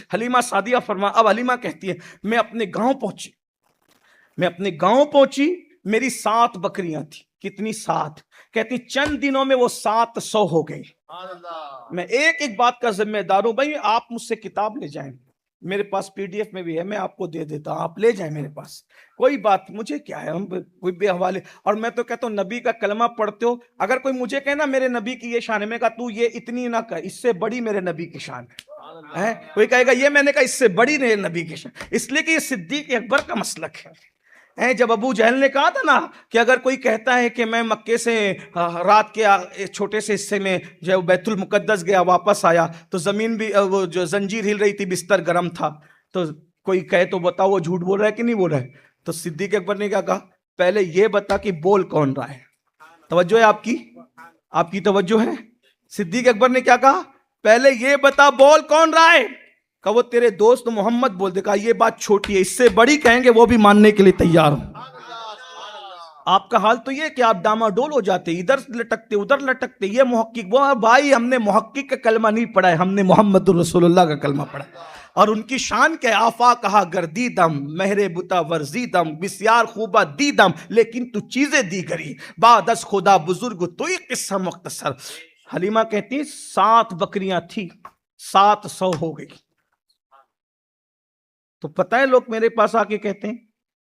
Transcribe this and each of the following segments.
حلیمہ سعدیہ اب حلیمہ کہتی ہے میں اپنے گاؤں پہنچی، میری 7 بکریاں تھی. کتنی؟ 7. کہتی چند دنوں میں وہ 700 ہو گئی. میں ایک بات کا ذمہ دار ہوں بھائی، آپ مجھ سے کتاب لے جائیں، میرے پاس PDF میں بھی ہے، میں آپ کو دے دیتا ہوں، آپ لے جائیں میرے پاس، کوئی بات مجھے کیا ہے، ہم کوئی بے حوالے. اور میں تو کہتا ہوں نبی کا کلمہ پڑھتے ہو، اگر کوئی مجھے کہنا میرے نبی کی یہ شان ہے، میں کہا تو یہ اتنی نہ کہ، اس سے بڑی میرے نبی کی شان ہے. کوئی کہے گا یہ، میں نے کہا اس سے بڑی میرے نبی کی شان، اس لیے کہ یہ صدیق اکبر کا مسلک ہے. جب ابو جہل نے کہا تھا نا کہ اگر کوئی کہتا ہے کہ میں مکے سے رات کے چھوٹے سے حصے میں جو بیت المقدس گیا واپس آیا تو زمین بھی وہ جو زنجیر ہل رہی تھی، بستر گرم تھا، تو کوئی کہے تو بتاؤ وہ جھوٹ بول رہا ہے کہ نہیں بول رہا ہے. تو صدیق اکبر نے کیا کہا؟ پہلے یہ بتا کہ بول کون رہا ہے. توجہ ہے آپ کی توجہ ہے. صدیق اکبر نے کیا کہا؟ پہلے یہ بتا بول کون رہا ہے. کہ وہ تیرے دوست محمد بول دے. کہا یہ بات چھوٹی ہے، اس سے بڑی کہیں گے وہ بھی ماننے کے لیے تیار ہوں. آپ کا حال تو یہ کہ آپ ڈاما ڈول ہو جاتے، ادھر لٹکتے ادھر لٹکتے، یہ محقق وہ. بھائی ہم نے محقق کا کلمہ نہیں پڑھا ہے، ہم نے محمد رسول اللہ کا کلمہ پڑھا. اور ان کی شان کے آفا کہا گردیدم، مہر بتا ورزیدم، بسیار خوبہ دیدم، لیکن تو چیزیں دیگری، بعد از خدا بزرگ تو یہ قصہ مختصر. حلیمہ کہتی 7 بکریاں تھی، 700 ہو گئی. تو پتہ ہے لوگ میرے پاس آ کے کہتے ہیں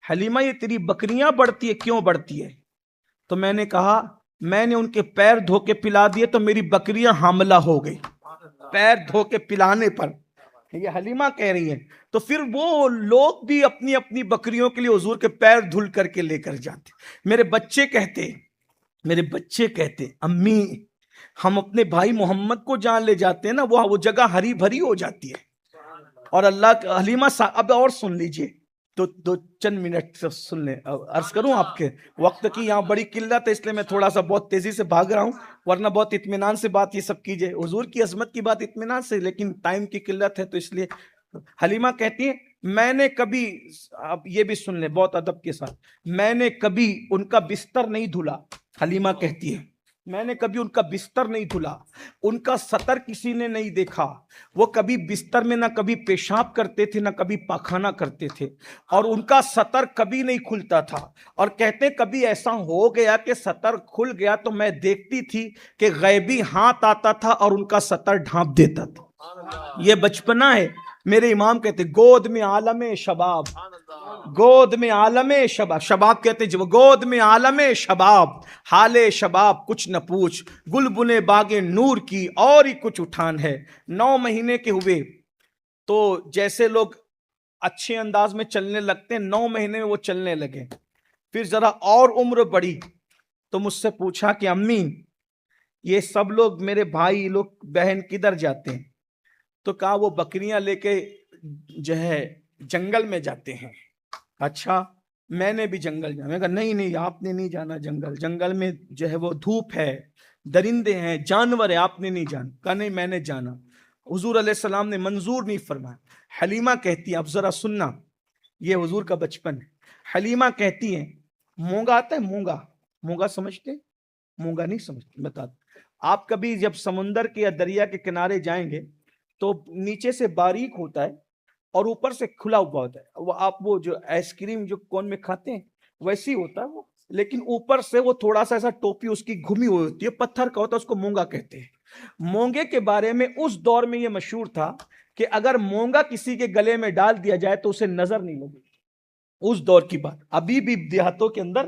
حلیمہ یہ تیری بکریاں بڑھتی ہے، کیوں بڑھتی ہے؟ تو میں نے کہا میں نے ان کے پیر دھو کے پلا دیے تو میری بکریاں حاملہ ہو گئی، پیر دھو کے پلانے پر. یہ حلیمہ کہہ رہی ہیں. تو پھر وہ لوگ بھی اپنی اپنی بکریوں کے لیے حضور کے پیر دھل کر کے لے کر جاتے. میرے بچے کہتے امی ہم اپنے بھائی محمد کو جان لے جاتے ہیں نا، وہ جگہ ہری بھری ہو جاتی ہے. اور اللہ حلیمہ اب اور سن لیجئے، دو چند منٹ سن لیں. عرض کروں آپ کے وقت کی یہاں بڑی قلت ہے، اس لیے میں تھوڑا سا بہت تیزی سے بھاگ رہا ہوں، ورنہ بہت اطمینان سے بات یہ سب کیجئے، حضور کی عظمت کی بات اطمینان سے، لیکن ٹائم کی قلت ہے تو اس لیے. حلیمہ کہتی ہے میں نے کبھی، اب یہ بھی سن لیں بہت ادب کے ساتھ، میں نے کبھی ان کا بستر نہیں دھلا. حلیمہ کہتی ہے میں نے کبھی ان کا بستر نہیں دھلا، ان کا سطر کسی نے نہیں دیکھا. وہ کبھی بستر میں نہ کبھی پیشاب کرتے تھے نہ کبھی پاخانہ کرتے تھے، اور ان کا سطر کبھی نہیں کھلتا تھا. اور کہتے کبھی ایسا ہو گیا کہ سطر کھل گیا تو میں دیکھتی تھی کہ غیبی ہاتھ آتا تھا اور ان کا سطر ڈھانپ دیتا تھا. یہ بچپنا ہے. میرے امام کہتے گود میں عالم شباب، گود میں عالم شباب، شباب کہتے جو گود میں عالم شباب، حال شباب کچھ نہ پوچھ، گل بنے باغ نور کی اور ہی کچھ اٹھان ہے. 9 مہینے کے ہوئے تو جیسے لوگ اچھے انداز میں چلنے لگتے ہیں، 9 مہینے میں وہ چلنے لگے. پھر ذرا اور عمر بڑھی تو مجھ سے پوچھا کہ امی یہ سب لوگ میرے بھائی لوگ بہن کدھر جاتے ہیں؟ تو کہا وہ بکریاں لے کے جو ہے جنگل میں جاتے ہیں. اچھا میں نے بھی جنگل جانا. میں کہا نہیں آپ نے نہیں جانا جنگل، جنگل میں جو ہے وہ دھوپ ہے، درندے ہیں، جانور ہیں، آپ نے نہیں جانا. کہا نہیں میں نے جانا. حضور علیہ السلام نے منظور نہیں فرمایا. حلیمہ کہتی ہے اب ذرا سننا، یہ حضور کا بچپن ہے. حلیمہ کہتی ہیں مونگا آتا ہے، مونگا سمجھتے؟ مونگا نہیں سمجھتے؟ بتا دو. آپ کبھی جب سمندر کے یا دریا کے کنارے جائیں گے تو نیچے سے باریک ہوتا ہے اور اوپر سے کھلا ہوا ہوتا ہے. وہ آپ وہ جو آئس کریم جو کون میں کھاتے ہیں ویسی ہوتا ہے وہ، لیکن اوپر سے وہ تھوڑا سا ایسا ٹوپی اس کی گھمی ہوئی ہوتی ہے، پتھر کا ہوتا ہے، اس کو مونگا کہتے ہیں. مونگے کے بارے میں اس دور میں یہ مشہور تھا کہ اگر مونگا کسی کے گلے میں ڈال دیا جائے تو اسے نظر نہیں لگے. اس دور کی بات. ابھی بھی دیہاتوں کے اندر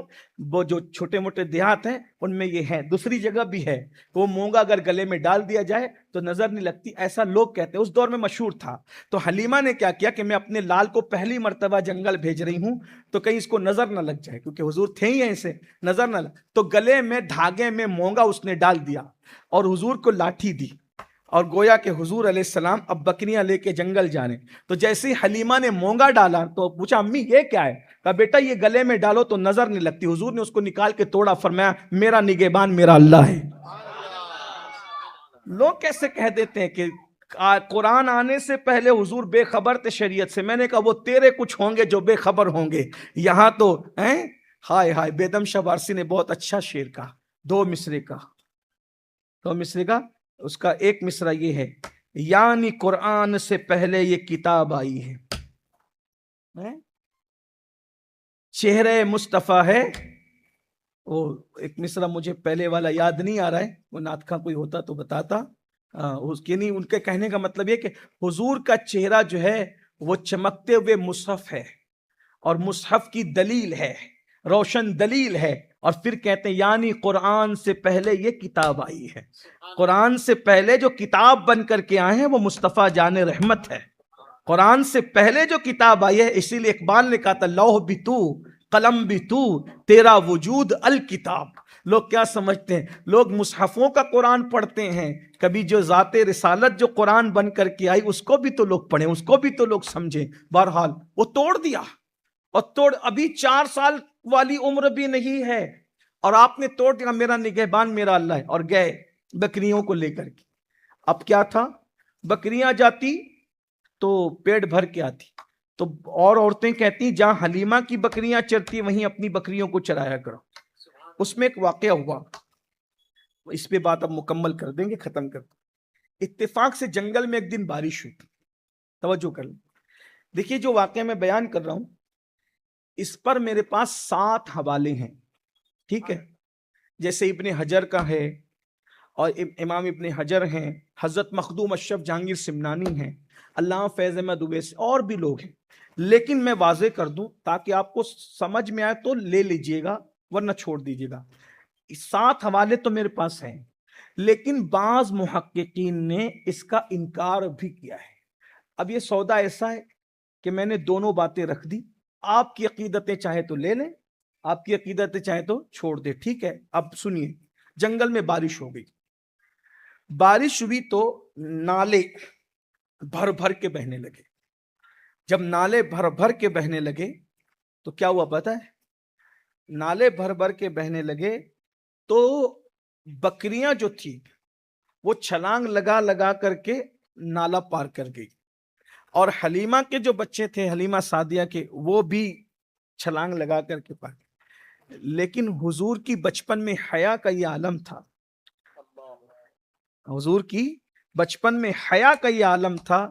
وہ جو چھوٹے موٹے دیہات ہیں ان میں یہ ہے، دوسری جگہ بھی ہے، وہ مونگا اگر گلے میں ڈال دیا جائے تو نظر نہیں لگتی، ایسا لوگ کہتے ہیں. اس دور میں مشہور تھا. تو حلیمہ نے کیا کیا کہ میں اپنے لال کو پہلی مرتبہ جنگل بھیج رہی ہوں تو کہیں اس کو نظر نہ لگ جائے، کیونکہ حضور تھے ہی ایسے، نظر نہ لگ. تو گلے میں دھاگے میں مونگا اس نے ڈال دیا اور حضور کو لاٹھی دی، اور گویا کہ حضور علیہ السلام اب بکریاں لے کے جنگل جانے. تو جیسے ہی حلیمہ نے مونگا ڈالا تو پوچھا امی یہ کیا ہے؟ کہا بیٹا یہ گلے میں ڈالو تو نظر نہیں لگتی. حضور نے اس کو نکال کے توڑا، فرمایا میرا نگہبان میرا اللہ ہے. لوگ کیسے کہہ دیتے ہیں کہ قرآن آنے سے پہلے حضور بے خبر تھے شریعت سے. میں نے کہا وہ تیرے کچھ ہوں گے جو بے خبر ہوں گے. یہاں تو ہائے ہائے. بیدم شاہ وارسی نے بہت اچھا شعر کہا، 2 مصرے کا. اس کا ایک مصرع یہ ہے یعنی قرآن سے پہلے یہ کتاب آئی ہے. چہرے مصطفیٰ ہے. وہ ایک مصرع مجھے پہلے والا یاد نہیں آ رہا ہے، وہ نعت خواں کوئی ہوتا تو بتاتا. اس کے نہیں، ان کے کہنے کا مطلب یہ کہ حضور کا چہرہ جو ہے وہ چمکتے ہوئے مصحف ہے، اور مصحف کی دلیل ہے، روشن دلیل ہے. اور پھر کہتے ہیں یعنی قرآن سے پہلے یہ کتاب آئی ہے. قرآن سے پہلے جو کتاب بن کر کے آئے ہیں وہ مصطفیٰ جان رحمت ہے. قرآن سے پہلے جو کتاب آئی ہے، اسی لیے اقبال نے کہا تھا لوح بھی تو، قلم بھی تو، تیرا وجود الکتاب. لوگ کیا سمجھتے ہیں؟ لوگ مصحفوں کا قرآن پڑھتے ہیں، کبھی جو ذات رسالت جو قرآن بن کر کے آئی اس کو بھی تو لوگ پڑھیں، اس کو بھی تو لوگ سمجھیں. بہرحال وہ توڑ دیا، اور ابھی 4 سال والی عمر بھی نہیں ہے اور آپ نے توڑ دیا. میرا نگہبان میرا اللہ ہے، اور گئے بکریوں کو لے کر کے. اب کیا تھا؟ بکریاں جاتی تو پیٹ بھر کے آتی. تو اور عورتیں کہتی جہاں حلیمہ کی بکریاں چرتی وہیں اپنی بکریوں کو چرایا کرو. اس میں ایک واقعہ ہوا، اس پہ بات اب مکمل کر دیں گے، ختم کر دیں. اتفاق سے جنگل میں ایک دن بارش ہوئی. توجہ کر لیں. دیکھیے جو واقعہ میں بیان کر رہا ہوں اس پر میرے پاس 7 حوالے ہیں، ٹھیک ہے؟ جیسے ابن حجر کا ہے، اور امام ابن حجر ہیں، حضرت مخدوم اشرف جہانگیر سمنانی ہیں، علامہ فیض احمد اویسی، اور بھی لوگ ہیں. لیکن میں واضح کر دوں تاکہ آپ کو سمجھ میں آئے تو لے لیجئے گا ورنہ چھوڑ دیجئے گا. 7 حوالے تو میرے پاس ہیں، لیکن بعض محققین نے اس کا انکار بھی کیا ہے. اب یہ سودا ایسا ہے کہ میں نے دونوں باتیں رکھ دی. آپ کی عقیدتیں چاہے تو لے لیں، آپ کی عقیدتیں چاہے تو چھوڑ دے، ٹھیک ہے؟ اب سنیے. جنگل میں بارش ہو گئی. بارش ہوئی تو نالے بھر بھر کے بہنے لگے. جب نالے بھر بھر کے بہنے لگے تو کیا ہوا پتہ ہے؟ نالے بھر بھر کے بہنے لگے تو بکریاں جو تھی وہ چھلانگ لگا لگا کر کے نالا پار کر گئی، اور حلیمہ کے جو بچے تھے، حلیمہ سعدیہ کے، وہ بھی چھلانگ لگا کر کے پار. لیکن حضور کی بچپن میں حیا کا یہ عالم تھا، حضور کی بچپن میں حیا کا یہ عالم تھا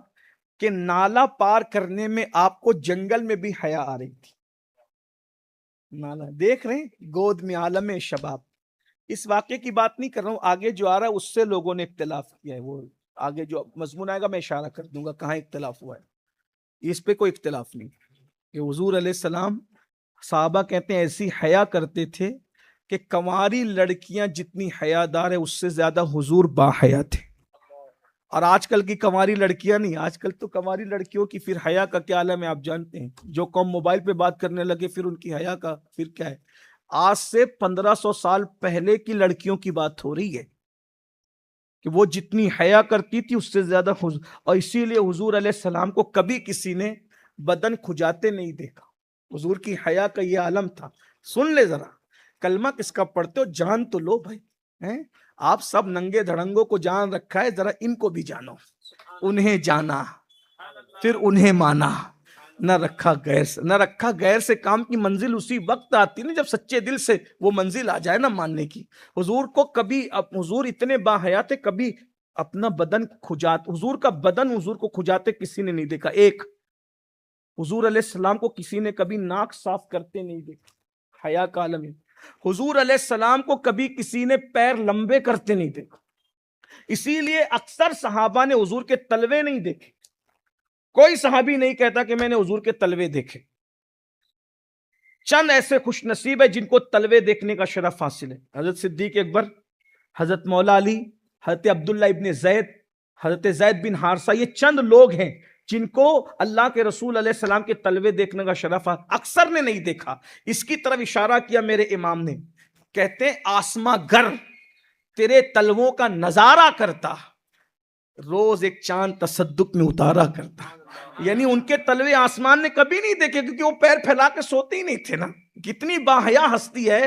کہ نالا پار کرنے میں آپ کو جنگل میں بھی حیا آ رہی تھی. نالا دیکھ رہے ہیں، گود میں عالم شباب. اس واقعے کی بات نہیں کر رہا ہوں، آگے جو آ رہا ہے اس سے لوگوں نے اختلاف کیا ہے. وہ آگے جو مضمون آئے گا میں اشارہ کر دوں گا کہاں اختلاف ہوا ہے. اس پہ کوئی اختلاف نہیں کہ حضور علیہ السلام، صحابہ کہتے ہیں ایسی حیا کرتے تھے کہ کنواری لڑکیاں جتنی حیادار ہے اس سے زیادہ حضور با حیا تھے. اور آج کل کی کنواری لڑکیاں نہیں، آج کل تو کنواری لڑکیوں کی پھر حیا کا کیا عالم ہے آپ جانتے ہیں. جو قوم موبائل پہ بات کرنے لگے پھر ان کی حیا کا پھر کیا ہے. آج سے 1500 سال پہلے کی لڑکیوں کی بات ہو رہی ہے کہ وہ جتنی حیا کرتی تھی اس سے زیادہ حضور. اور اسی لیے حضور علیہ السلام کو کبھی کسی نے بدن کھجاتے نہیں دیکھا. حضور کی حیا کا یہ عالم تھا. سن لے ذرا، کلمہ کس کا پڑھتے ہو جان تو لو بھائی. آپ سب ننگے دھڑنگوں کو جان رکھا ہے، ذرا ان کو بھی جانو. انہیں جانا پھر انہیں مانا، نہ رکھا غیر سے. نہ رکھا غیر سے کام کی منزل اسی وقت آتی نا جب سچے دل سے وہ منزل آ جائے نا ماننے کی. حضور کو کبھی، حضور اتنے باحیا تھے، کبھی اپنا بدن کھجاتے، حضور کا بدن حضور کو کھجاتے کسی نے نہیں دیکھا. ایک حضور علیہ السلام کو کسی نے کبھی ناک صاف کرتے نہیں دیکھا، حیا کا عالم ہے. حضور علیہ السلام کو کبھی کسی نے پیر لمبے کرتے نہیں دیکھا. اسی لیے اکثر صحابہ نے حضور کے تلوے نہیں دیکھے. کوئی صحابی نہیں کہتا کہ میں نے حضور کے تلوے دیکھے. چند ایسے خوش نصیب ہے جن کو تلوے دیکھنے کا شرف حاصل ہے. حضرت صدیق اکبر، حضرت مولا علی، حضرت عبداللہ ابن زید، حضرت زید بن حارثہ، یہ چند لوگ ہیں جن کو اللہ کے رسول علیہ السلام کے تلوے دیکھنے کا شرف اکثر نے نہیں دیکھا. اس کی طرف اشارہ کیا میرے امام نے، کہتے ہیں آسماں گر تیرے تلووں کا نظارہ کرتا، روز ایک چاند تصدق میں اتارا کرتا. یعنی ان کے تلوے آسمان نے کبھی نہیں دیکھے کیونکہ وہ پیر پھیلا کے سوتے ہی نہیں تھے نا. کتنی باحیا ہستی ہے.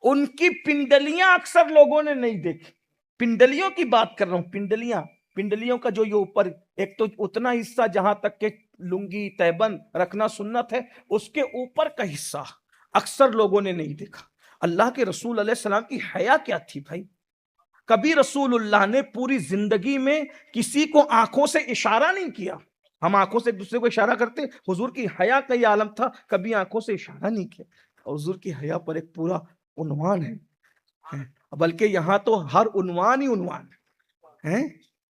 ان کی پنڈلیاں اکثر لوگوں نے نہیں دیکھی. پنڈلیوں کی بات کر رہا ہوں. پنڈلیوں کا جو یہ اوپر ایک تو اتنا حصہ جہاں تک کہ لنگی تہبند رکھنا سنت ہے، اس کے اوپر کا حصہ اکثر لوگوں نے نہیں دیکھا. اللہ کے رسول علیہ السلام کی حیا کیا تھی بھائی. کبھی رسول اللہ نے پوری زندگی میں کسی کو آنکھوں سے اشارہ نہیں کیا. ہم آنکھوں سے ایک دوسرے کو اشارہ کرتے, حضور کی حیا کا یہ عالم تھا, کبھی آنکھوں سے اشارہ نہیں کیا. حضور کی حیا پر ایک پورا عنوان ہے, بلکہ یہاں تو ہر عنوان ہی عنوان ہے.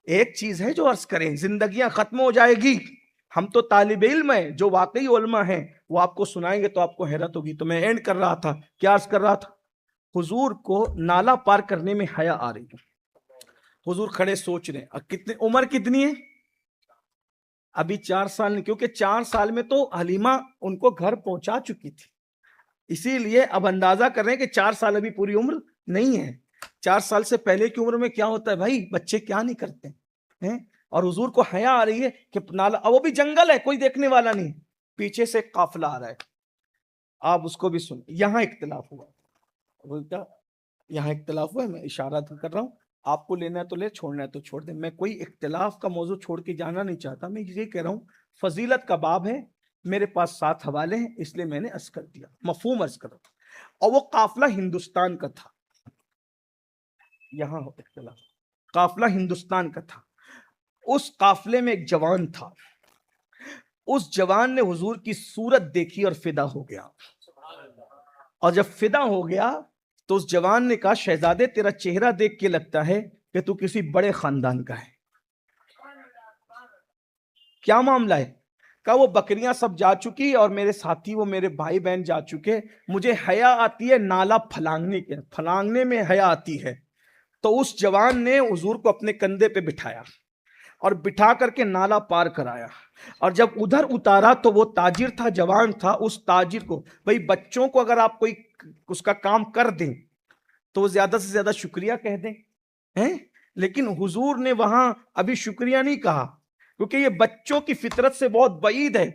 ایک چیز ہے جو عرض کریں, زندگیاں ختم ہو جائے گی. ہم تو طالب علم ہیں, جو واقعی علماء ہیں وہ آپ کو سنائیں گے تو آپ کو حیرت ہوگی. تو میں اینڈ کر رہا تھا, کیا عرض کر رہا تھا, حضور کو نالا پار کرنے میں حیا آ رہی ہے. حضور کھڑے سوچ رہے ہیں, کتنے عمر کتنی ہے ابھی 4 سال نہیں, کیونکہ 4 سال میں تو حلیمہ ان کو گھر پہنچا چکی تھی, اسی لیے اب اندازہ کر رہے ہیں کہ 4 سال ابھی پوری عمر نہیں ہے. 4 سال سے پہلے کی عمر میں کیا ہوتا ہے بھائی, بچے کیا نہیں کرتے ہیں. اور حضور کو حیا آ رہی ہے کہ نالا, وہ بھی جنگل ہے, کوئی دیکھنے والا نہیں, پیچھے سے ایک قافلہ آ رہا ہے, آپ اس کو بھی سن. یہاں اختلاف ہوا, بولتا یہاں اختلاف ہوا ہے, میں اشارہ کر رہا ہوں, آپ کو لینا ہے تو لے, چھوڑنا ہے تو چھوڑ دیں. میں کوئی اختلاف کا موضوع چھوڑ کے جانا نہیں چاہتا, میں یہ کہہ رہا ہوں فضیلت کا باب ہے, میرے پاس 7 حوالے ہیں, اس لیے میں نے عرض کر دیا, مفہوم عرض کر رہا تھا. اور وہ قافلہ ہندوستان کا تھا, یہاں اختلاف, قافلہ ہندوستان کا تھا. اس قافلے میں ایک جوان تھا, اس جوان نے حضور کی صورت دیکھی اور فدا ہو گیا. اور جب فدا ہو گیا تو اس جوان نے کہا, شہزادے تیرا چہرہ دیکھ کے لگتا ہے کہ تو کسی بڑے خاندان کا ہے. کیا معاملہ ہے؟ کہا وہ بکریاں سب جا چکی اور میرے ساتھی, وہ میرے بھائی بہن جا چکے, مجھے حیا آتی ہے نالا پھلانگنے میں حیا آتی ہے. تو اس جوان نے حضور کو اپنے کندھے پہ بٹھایا اور بٹھا کر کے نالا پار کرایا. اور جب ادھر اتارا تو وہ تاجر تھا, جوان تھا, اس تاجر کو, بھئی بچوں کو اگر آپ کوئی اس کا کام کر دیں تو وہ زیادہ سے زیادہ شکریہ کہہ دیں, لیکن حضور نے وہاں ابھی شکریہ نہیں کہا, کیونکہ یہ بچوں کی فطرت سے بہت بعید ہے.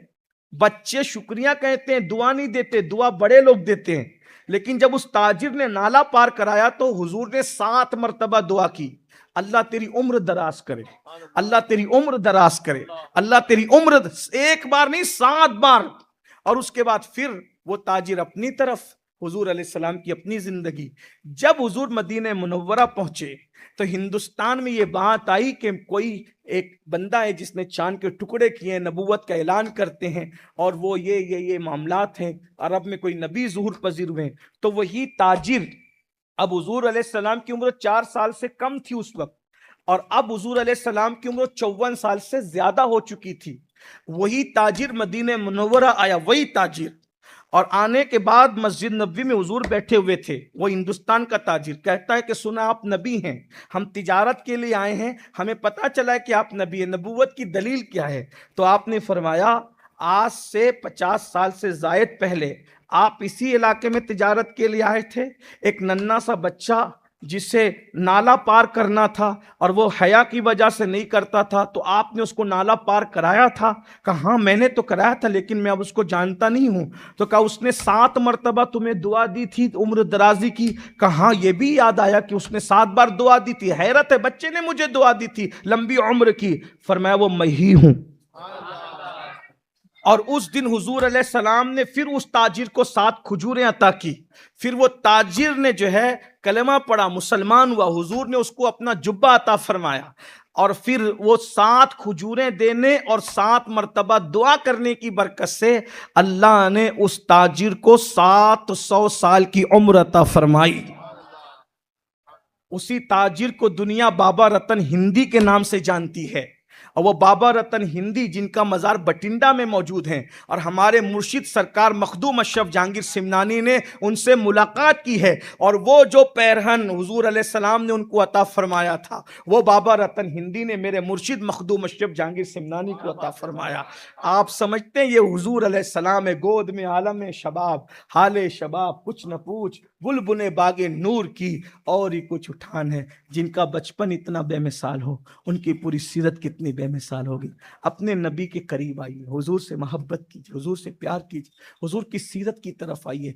بچے شکریہ کہتے ہیں, دعا نہیں دیتے, دعا بڑے لوگ دیتے ہیں. لیکن جب اس تاجر نے نالا پار کرایا تو حضور نے 7 مرتبہ دعا کی, اللہ تیری عمر دراز کرے, اللہ تیری عمر دراز کرے, اللہ تیری عمر, ایک بار نہیں 7 بار. اور اس کے بعد پھر وہ تاجر اپنی طرف, حضور علیہ السلام کی اپنی زندگی. جب حضور مدینہ منورہ پہنچے تو ہندوستان میں یہ بات آئی کہ کوئی ایک بندہ ہے جس نے چاند کے ٹکڑے کیے, نبوت کا اعلان کرتے ہیں, اور وہ یہ معاملات ہیں, عرب میں کوئی نبی ظہور پذیر ہوئے. تو وہی تاجر, اب حضور علیہ السلام کی عمر 4 سال سے کم تھی اس وقت, اور اب حضور علیہ السلام کی عمر 54 سال سے زیادہ ہو چکی تھی. وہی تاجر مدینہ منورہ آیا, وہی تاجر, اور آنے کے بعد مسجد نبوی میں حضور بیٹھے ہوئے تھے. وہ ہندوستان کا تاجر کہتا ہے کہ سنا آپ نبی ہیں, ہم تجارت کے لیے آئے ہیں, ہمیں پتا چلا ہے کہ آپ نبی ہیں, نبوت کی دلیل کیا ہے؟ تو آپ نے فرمایا, آج سے 50 سال سے زائد پہلے آپ اسی علاقے میں تجارت کے لیے آئے تھے. ایک ننھا سا بچہ جسے نالا پار کرنا تھا اور وہ حیا کی وجہ سے نہیں کرتا تھا, تو آپ نے اس کو نالا پار کرایا تھا. کہا ہاں میں نے تو کرایا تھا, لیکن میں اب اس کو جانتا نہیں ہوں. تو کہا اس نے 7 مرتبہ تمہیں دعا دی تھی عمر درازی کی. کہا یہ بھی یاد آیا کہ اس نے 7 بار دعا دی تھی. حیرت ہے, بچے نے مجھے دعا دی تھی لمبی عمر کی. فرمایا وہ میں ہی ہوں. اور اس دن حضور علیہ السلام نے پھر اس تاجر کو 7 کھجوریں عطا کی. پھر وہ تاجر نے جو ہے کلمہ پڑھا, مسلمان ہوا. حضور نے اس کو اپنا جبہ عطا فرمایا, اور پھر وہ 7 کھجوریں دینے اور 7 مرتبہ دعا کرنے کی برکت سے اللہ نے اس تاجر کو 700 سال کی عمر عطا فرمائی. اسی تاجر کو دنیا بابا رتن ہندی کے نام سے جانتی ہے, اور وہ بابا رتن ہندی جن کا مزار بٹنڈا میں موجود ہیں, اور ہمارے مرشد سرکار مخدوم اشرف جہانگیر سمنانی نے ان سے ملاقات کی ہے, اور وہ جو پیرہن حضور علیہ السلام نے ان کو عطا فرمایا تھا وہ بابا رتن ہندی نے میرے مرشد مخدوم اشرف جہانگیر سمنانی کو عطا فرمایا. آپ سمجھتے ہیں یہ حضور علیہ السلام ہے, گود میں عالم شباب, حال شباب کچھ نہ پوچھ, بلبلے باغ نور کی اور ہی کچھ اٹھان ہے. جن کا بچپن اتنا بے مثال ہو, ان کی پوری سیرت کتنی بے مثال ہوگی. اپنے نبی کے قریب آئیے, حضور سے محبت کیجیے, حضور سے پیار کیجیے, حضور کی سیرت کی طرف آئیے.